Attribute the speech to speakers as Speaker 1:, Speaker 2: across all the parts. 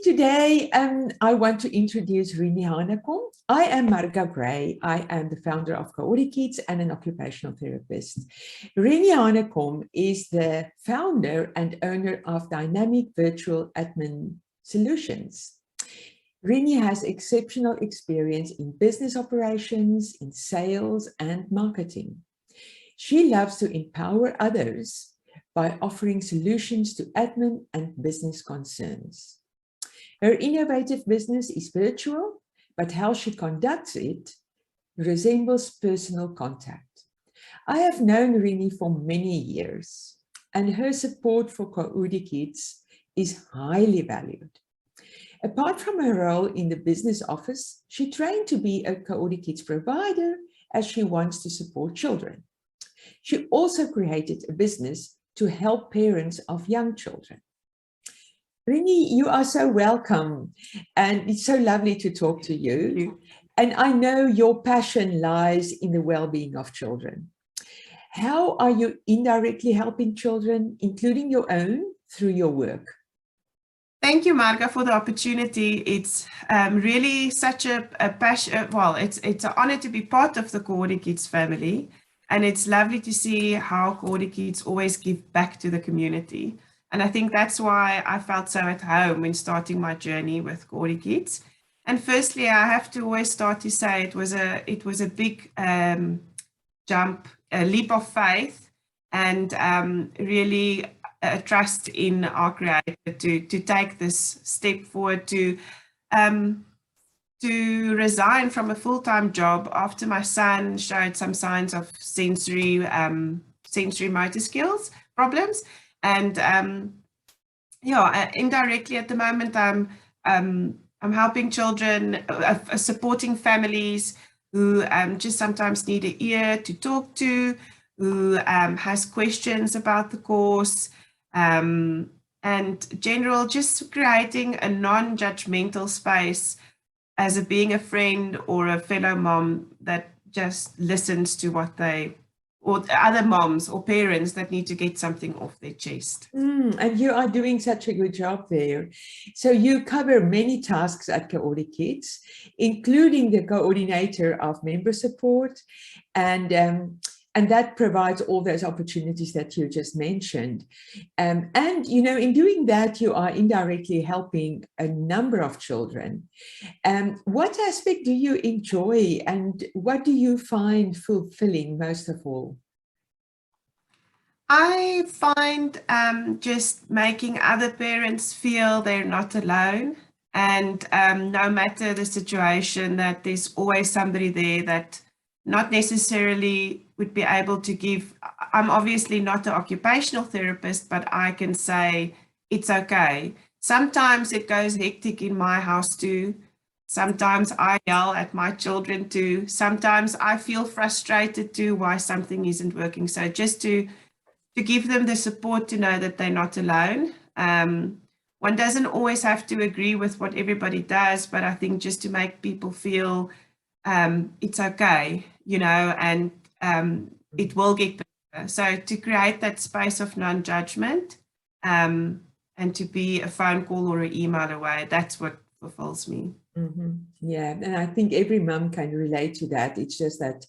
Speaker 1: Today, I want to introduce Rini Hanekom. I am Marga Gray. I am the founder of CoordiKids and an occupational therapist. Rini Hanekom is the founder and owner of Dynamic Virtual Admin Solutions. Rini has exceptional experience in business operations, in sales and marketing. She loves to empower others by offering solutions to admin and business concerns. Her innovative business is virtual, but how she conducts it resembles personal contact. I have known Rini for many years, and her support for CoordiKids is highly valued. Apart from her role in the business office, she trained to be a CoordiKids provider as she wants to support children. She also created a business to help parents of young children. Rini, you are so welcome, and it's so lovely to talk to you. And I know your passion lies in the well-being of children. How are you indirectly helping children, including your own, through your work?
Speaker 2: Thank you, Marga, for the opportunity. It's really such a passion. Well, it's an honor to be part of the CoordiKids family, and it's lovely to see how CoordiKids always give back to the community. And I think that's why I felt so at home when starting my journey with CoordiKids. And firstly, I have to always start to say it was a big jump, a leap of faith, and really trust in our Creator to take this step forward, to resign from a full-time job after my son showed some signs of sensory motor skills problems. And indirectly at the moment, I'm helping children, supporting families who just sometimes need an ear to talk to, who has questions about the course, and general, just creating a non-judgmental space as being a friend or a fellow mom that just listens to what or other moms or parents that need to get something off their chest.
Speaker 1: And you are doing such a good job there. So you cover many tasks at CoordiKids, including the coordinator of member support, and that provides all those opportunities that you just mentioned. And, you know, in doing that, you are indirectly helping a number of children. What aspect do you enjoy, and what do you find fulfilling most of all?
Speaker 2: I find just making other parents feel they're not alone. And no matter the situation, that there's always somebody there that not necessarily would be able to give. I'm obviously not an occupational therapist, but I can say it's okay. Sometimes it goes hectic in my house too. Sometimes I yell at my children too. Sometimes I feel frustrated too why something isn't working. So just to give them the support to know that they're not alone. One doesn't always have to agree with what everybody does, but I think just to make people feel it's okay, you know, and it will get better. So to create that space of non-judgment and to be a phone call or an email away, that's what fulfills me.
Speaker 1: Yeah, and I think every mum can relate to that. It's just that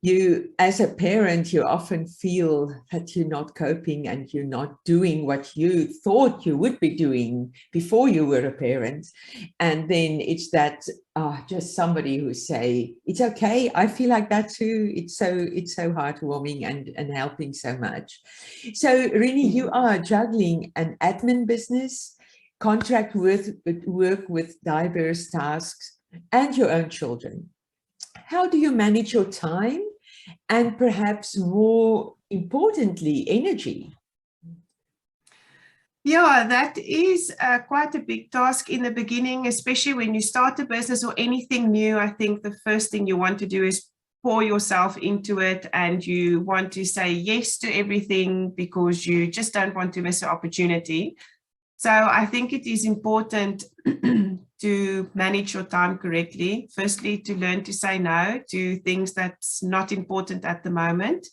Speaker 1: you, as a parent, you often feel that you're not coping and you're not doing what you thought you would be doing before you were a parent. And then it's that just somebody who say, it's okay, I feel like that too. It's so heartwarming and helping so much. So Rini, you are juggling an admin business, contract work with diverse tasks, and your own children. How do you manage your time and perhaps more importantly, energy?
Speaker 2: Yeah, that is quite a big task in the beginning, especially when you start a business or anything new. I think the first thing you want to do is pour yourself into it, and you want to say yes to everything because you just don't want to miss an opportunity. So I think it is important to manage your time correctly. Firstly, to learn to say no to things that's not important at the moment.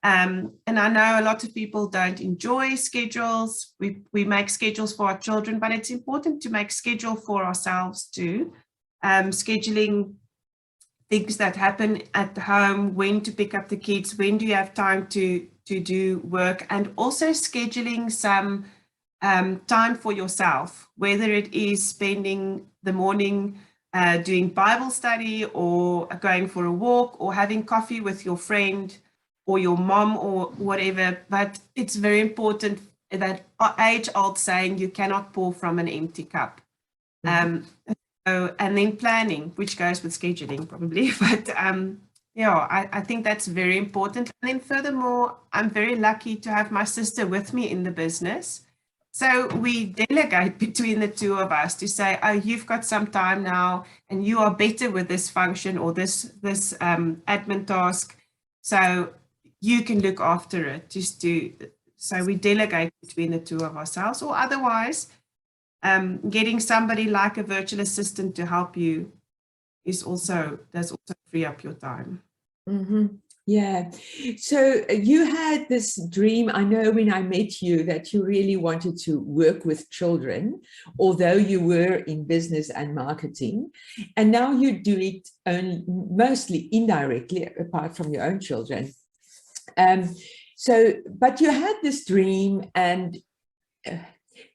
Speaker 2: And I know a lot of people don't enjoy schedules. We make schedules for our children, but it's important to make schedule for ourselves too. Scheduling things that happen at home, when to pick up the kids, when do you have time to do work, and also scheduling some time for yourself, whether it is spending the morning doing Bible study or going for a walk or having coffee with your friend or your mom or whatever. But it's very important, that age-old saying, you cannot pour from an empty cup. And then planning, which goes with scheduling probably, but yeah, I think that's very important. And then furthermore, I'm very lucky to have my sister with me in the business. So we delegate between the two of us to say, oh, you've got some time now and you are better with this function or this admin task. So you can look after it, so we delegate between the two of ourselves, or otherwise getting somebody like a virtual assistant to help you does also free up your time.
Speaker 1: Yeah. So you had this dream, I know when I met you, that you really wanted to work with children, although you were in business and marketing, and now you do it mostly indirectly, apart from your own children. But you had this dream and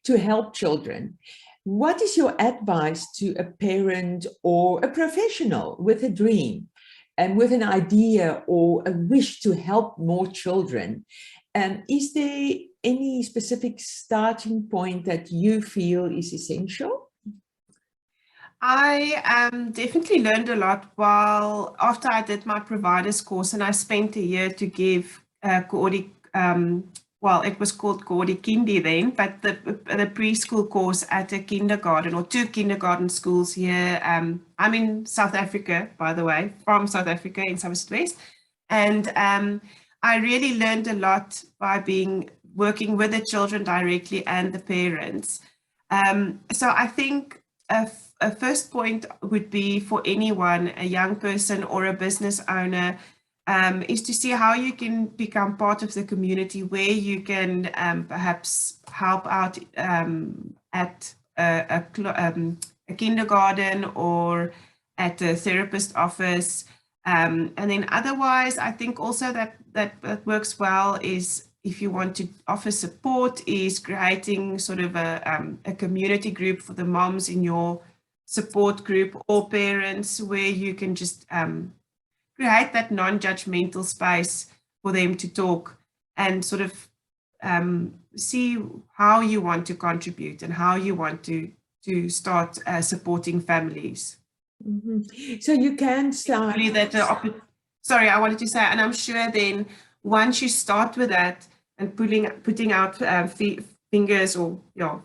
Speaker 1: to help children. What is your advice to a parent or a professional with a dream and with an idea or a wish to help more children? Is there any specific starting point that you feel is essential?
Speaker 2: I definitely learned a lot after I did my providers course, and I spent a year to give well, it was called CoordiKids then, but the preschool course at a kindergarten or 2 kindergarten schools here. I'm in South Africa, by the way, from South Africa in Somerset. And I really learned a lot by working with the children directly and the parents. So I think a first point would be for anyone, a young person or a business owner, is to see how you can become part of the community, where you can perhaps help out at a kindergarten or at a therapist office. And then otherwise, I think also that works well is, if you want to offer support, is creating sort of a community group for the moms in your support group or parents, where you can just create that non-judgmental space for them to talk and sort of see how you want to contribute and how you want to start supporting families.
Speaker 1: So you can start.
Speaker 2: Sorry, I wanted to say, and I'm sure then once you start with that and putting out fingers or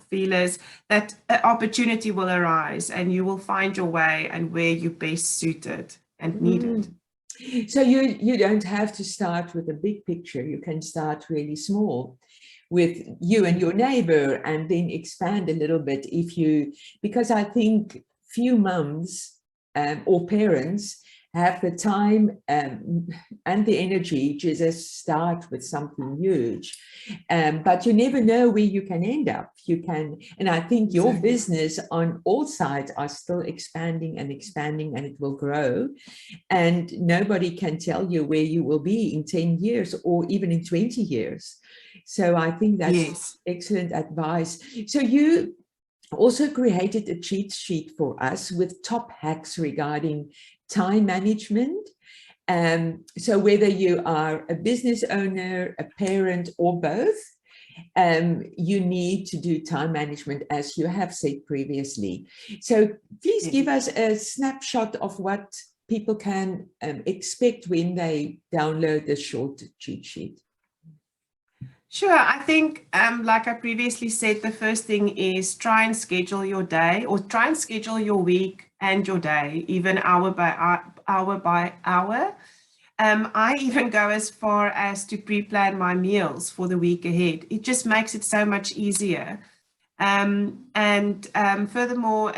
Speaker 2: feelers, that opportunity will arise and you will find your way and where you're best suited and needed.
Speaker 1: So you don't have to start with a big picture. You can start really small with you and your neighbor and then expand a little bit because I think few mums or parents have the time and the energy to just start with something huge. But you never know where you can end up. And I think your business on all sides are still expanding, and it will grow. And nobody can tell you where you will be in 10 years or even in 20 years. So I think that's excellent advice. So you also created a cheat sheet for us with top hacks regarding time management. So whether you are a business owner, a parent, or both, you need to do time management, as you have said previously. So please give us a snapshot of what people can expect when they download the short cheat sheet.
Speaker 2: Sure. I think, like I previously said, the first thing is try and schedule your day, or try and schedule your week and your day, even hour by hour. I even go as far as to pre-plan my meals for the week ahead. It just makes it so much easier. Furthermore,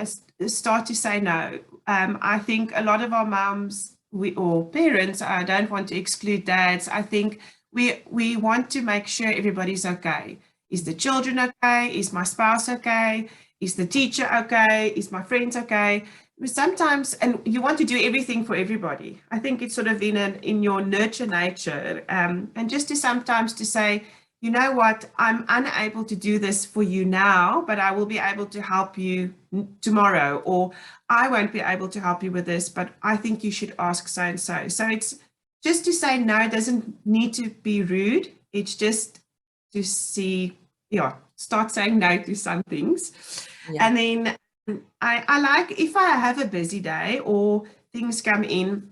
Speaker 2: start to say no. I think a lot of our moms or parents, I don't want to exclude dads, I think we want to make sure everybody's okay. Is the children okay? Is my spouse okay? Is the teacher okay? Is my friends okay? Sometimes, and you want to do everything for everybody. I think it's sort of in your nurture nature, and just to sometimes to say, you know what, I'm unable to do this for you now, but I will be able to help you tomorrow, or I won't be able to help you with this, but I think you should ask so and so. So it's just to say no doesn't need to be rude. It's just to see, start saying no to some things.
Speaker 1: Yeah.
Speaker 2: And then I like, if I have a busy day or things come in,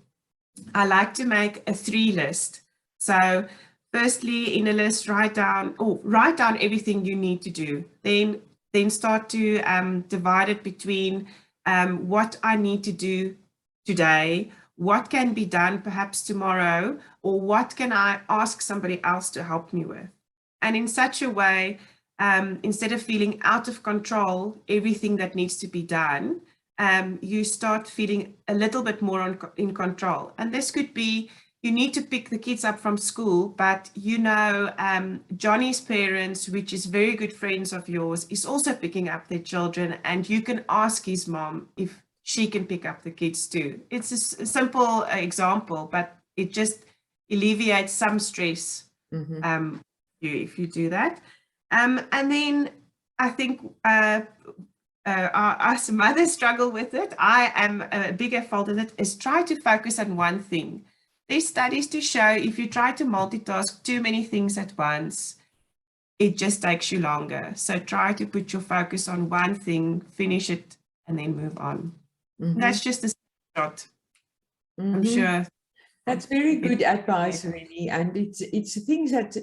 Speaker 2: I like to make a 3 list. So firstly, in a list, write down everything you need to do. Then start to divide it between what I need to do today, what can be done perhaps tomorrow, or what can I ask somebody else to help me with. And in such a way, instead of feeling out of control, everything that needs to be done, you start feeling a little bit more in control. And this could be, you need to pick the kids up from school, but Johnny's parents, which is very good friends of yours, is also picking up their children, and you can ask his mom if she can pick up the kids too. It's a simple example, but it just alleviates some stress if you do that. And then I think us mothers struggle with it. I am a bigger fault in it, is try to focus on one thing. There's studies to show if you try to multitask too many things at once, it just takes you longer. So try to put your focus on one thing, finish it, and then move on. That's just a shot. I'm sure.
Speaker 1: That's very good advice, Rini. And it's things that,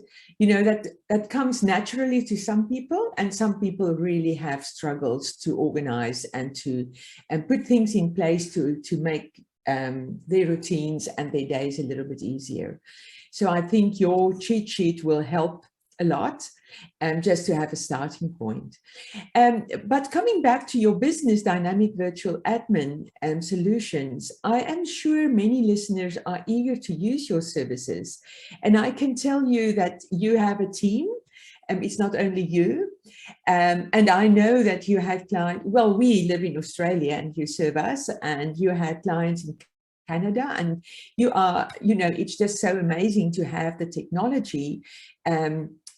Speaker 1: that comes naturally to some people, and some people really have struggles to organize and put things in place to make their routines and their days a little bit easier. So I think your cheat sheet will help a lot, just to have a starting point. But coming back to your business dynamic virtual admin solutions, I am sure many listeners are eager to use your services. And I can tell you that you have a team. It's not only you. And I know that you had clients, well, we live in Australia and you serve us, and you had clients in Canada, and you are, it's just so amazing to have the technology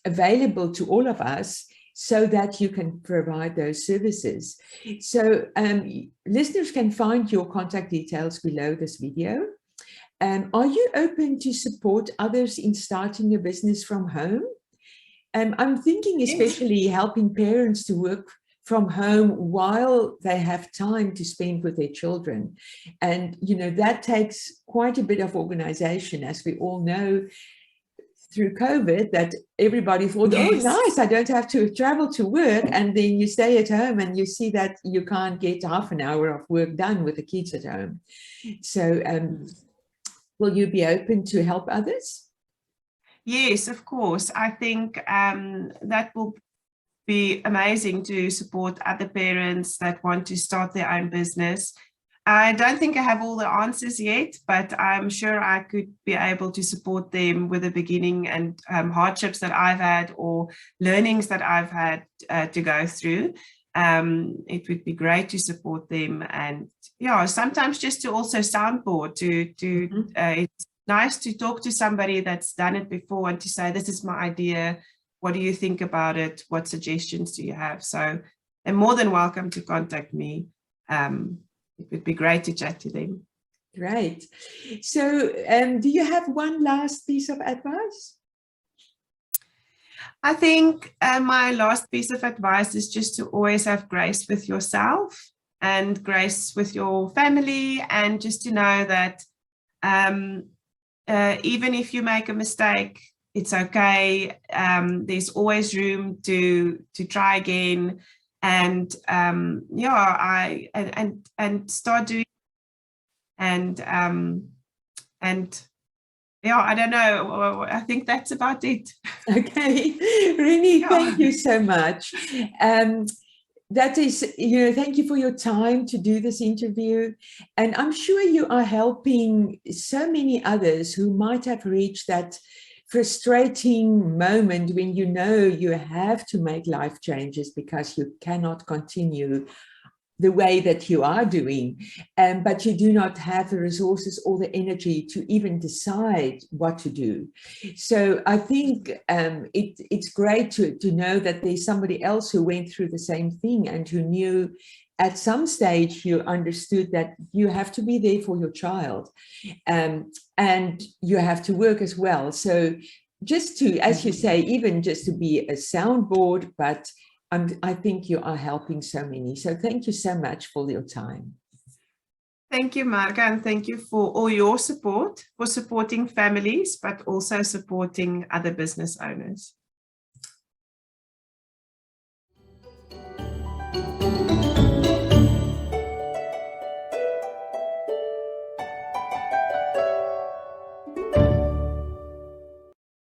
Speaker 1: available to all of us so that you can provide those services. So listeners can find your contact details below this video. Are you open to support others in starting a business from home? I'm thinking especially helping parents to work from home while they have time to spend with their children. And, that takes quite a bit of organization, as we all know through COVID, that everybody thought, oh, nice, I don't have to travel to work. And then you stay at home and you see that you can't get half an hour of work done with the kids at home. So will you be open to help others?
Speaker 2: Yes, of course. I think that will be amazing to support other parents that want to start their own business. I don't think I have all the answers yet, but I'm sure I could be able to support them with the beginning and hardships that I've had or learnings that I've had to go through. It would be great to support them, and sometimes just to also soundboard. It's nice to talk to somebody that's done it before and to say, this is my idea. What do you think about it? What suggestions do you have? So they're more than welcome to contact me. It would be great to chat to them.
Speaker 1: Great. So do you have one last piece of advice?
Speaker 2: I think my last piece of advice is just to always have grace with yourself and grace with your family, and just to know that even if you make a mistake, it's okay. There's always room to try again. And and start doing, and I don't know, I think that's about it.
Speaker 1: Okay, Rini, thank you so much. That is, thank you for your time to do this interview. And I'm sure you are helping so many others who might have reached that frustrating moment when you know you have to make life changes because you cannot continue the way that you are doing, but you do not have the resources or the energy to even decide what to do. So I think it's great to know that there's somebody else who went through the same thing and who knew at some stage you understood that you have to be there for your child, and you have to work as well. So just to, as you say, even just to be a soundboard, but I think you are helping so many. So thank you so much for your time.
Speaker 2: Thank you, Marga, and thank you for all your support, for supporting families, but also supporting other business owners.